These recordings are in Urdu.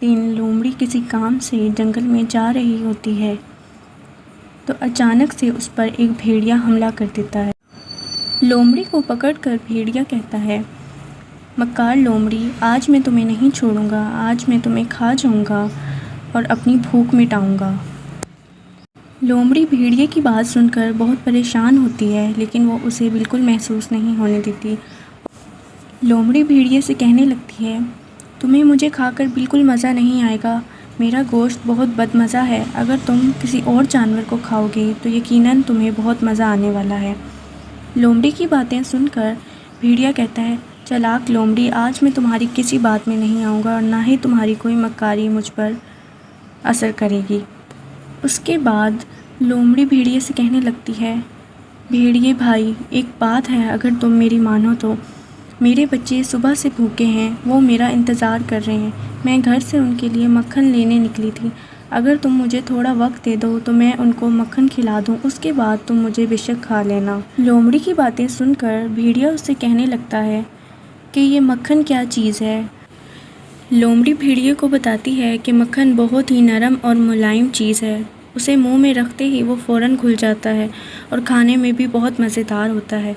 ایک دن لومڑی کسی کام سے جنگل میں جا رہی ہوتی ہے تو اچانک سے اس پر ایک بھیڑیا حملہ کر دیتا ہے۔ لومڑی کو پکڑ کر بھیڑیا کہتا ہے، مکار لومڑی، آج میں تمہیں نہیں چھوڑوں گا، آج میں تمہیں کھا جاؤں گا اور اپنی بھوک مٹاؤں گا۔ لومڑی بھیڑیے کی بات سن کر بہت پریشان ہوتی ہے، لیکن وہ اسے بالکل محسوس نہیں ہونے دیتی۔ لومڑی بھیڑیے سے کہنے لگتی ہے، تمہیں مجھے کھا کر بالکل مزہ نہیں آئے گا، میرا گوشت بہت بدمزہ ہے، اگر تم کسی اور جانور کو کھاؤ گے تو یقیناً تمہیں بہت مزہ آنے والا ہے۔ لومڑی کی باتیں سن کر بھیڑیا کہتا ہے، چالاک لومڑی، آج میں تمہاری کسی بات میں نہیں آؤں گا اور نہ ہی تمہاری کوئی مکاری مجھ پر اثر کرے گی۔ اس کے بعد لومڑی بھیڑیے سے کہنے لگتی ہے، بھیڑیے بھائی، ایک بات ہے، اگر تم میری مانو تو میرے بچے صبح سے بھوکے ہیں، وہ میرا انتظار کر رہے ہیں، میں گھر سے ان کے لیے مکھن لینے نکلی تھی، اگر تم مجھے تھوڑا وقت دے دو تو میں ان کو مکھن کھلا دوں، اس کے بعد تم مجھے بے شک کھا لینا۔ لومڑی کی باتیں سن کر بھیڑیا اس سے کہنے لگتا ہے کہ یہ مکھن کیا چیز ہے۔ لومڑی بھیڑیے کو بتاتی ہے کہ مکھن بہت ہی نرم اور ملائم چیز ہے، اسے منہ میں رکھتے ہی وہ فوراً گھل جاتا ہے اور کھانے میں بھی بہت مزیدار ہوتا ہے۔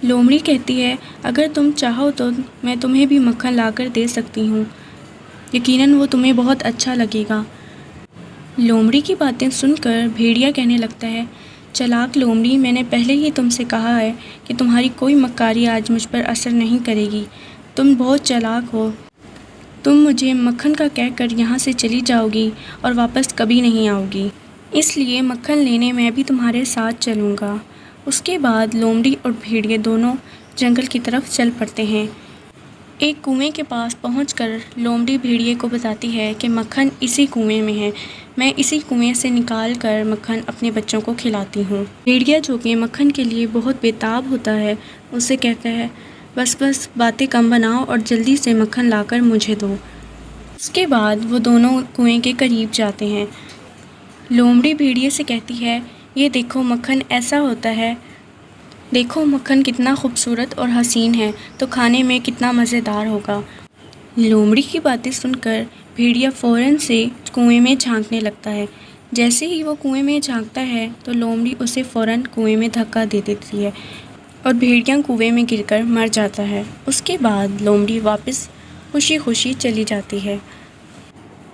لومڑی کہتی ہے، اگر تم چاہو تو میں تمہیں بھی مکھن لا کر دے سکتی ہوں، یقیناً وہ تمہیں بہت اچھا لگے گا۔ لومڑی کی باتیں سن کر بھیڑیا کہنے لگتا ہے، چالاک لومڑی، میں نے پہلے ہی تم سے کہا ہے کہ تمہاری کوئی مکاری آج مجھ پر اثر نہیں کرے گی، تم بہت چالاک ہو، تم مجھے مکھن کا کہہ کر یہاں سے چلی جاؤ گی اور واپس کبھی نہیں آؤ گی، اس لیے مکھن لینے میں بھی تمہارے ساتھ چلوں گا۔ اس کے بعد لومڑی اور بھیڑیے دونوں جنگل کی طرف چل پڑتے ہیں۔ ایک کنویں کے پاس پہنچ کر لومڑی بھیڑیے کو بتاتی ہے کہ مکھن اسی کنویں میں ہے، میں اسی کنویں سے نکال کر مکھن اپنے بچوں کو کھلاتی ہوں۔ بھیڑیا جو کہ مکھن کے لیے بہت بے تاب ہوتا ہے، اسے کہتا ہے، بس بس باتیں کم بناؤ اور جلدی سے مکھن لا کر مجھے دو۔ اس کے بعد وہ دونوں کنویں کے قریب جاتے ہیں۔ لومڑی بھیڑیے سے کہتی ہے، یہ دیکھو مکھن ایسا ہوتا ہے، دیکھو مکھن کتنا خوبصورت اور حسین ہے، تو کھانے میں کتنا مزیدار ہوگا۔ لومڑی کی باتیں سن کر بھیڑیا فوراً سے کنویں میں جھانکنے لگتا ہے۔ جیسے ہی وہ کنویں میں جھانکتا ہے تو لومڑی اسے فوراً کنویں میں دھکا دے دیتی ہے اور بھیڑیا کنویں میں گر کر مر جاتا ہے۔ اس کے بعد لومڑی واپس خوشی خوشی چلی جاتی ہے۔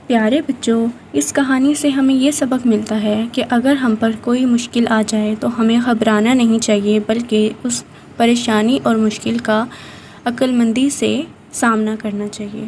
پیارے بچوں، اس کہانی سے ہمیں یہ سبق ملتا ہے کہ اگر ہم پر کوئی مشکل آ جائے تو ہمیں گھبرانا نہیں چاہیے، بلکہ اس پریشانی اور مشکل کا عقل مندی سے سامنا کرنا چاہیے۔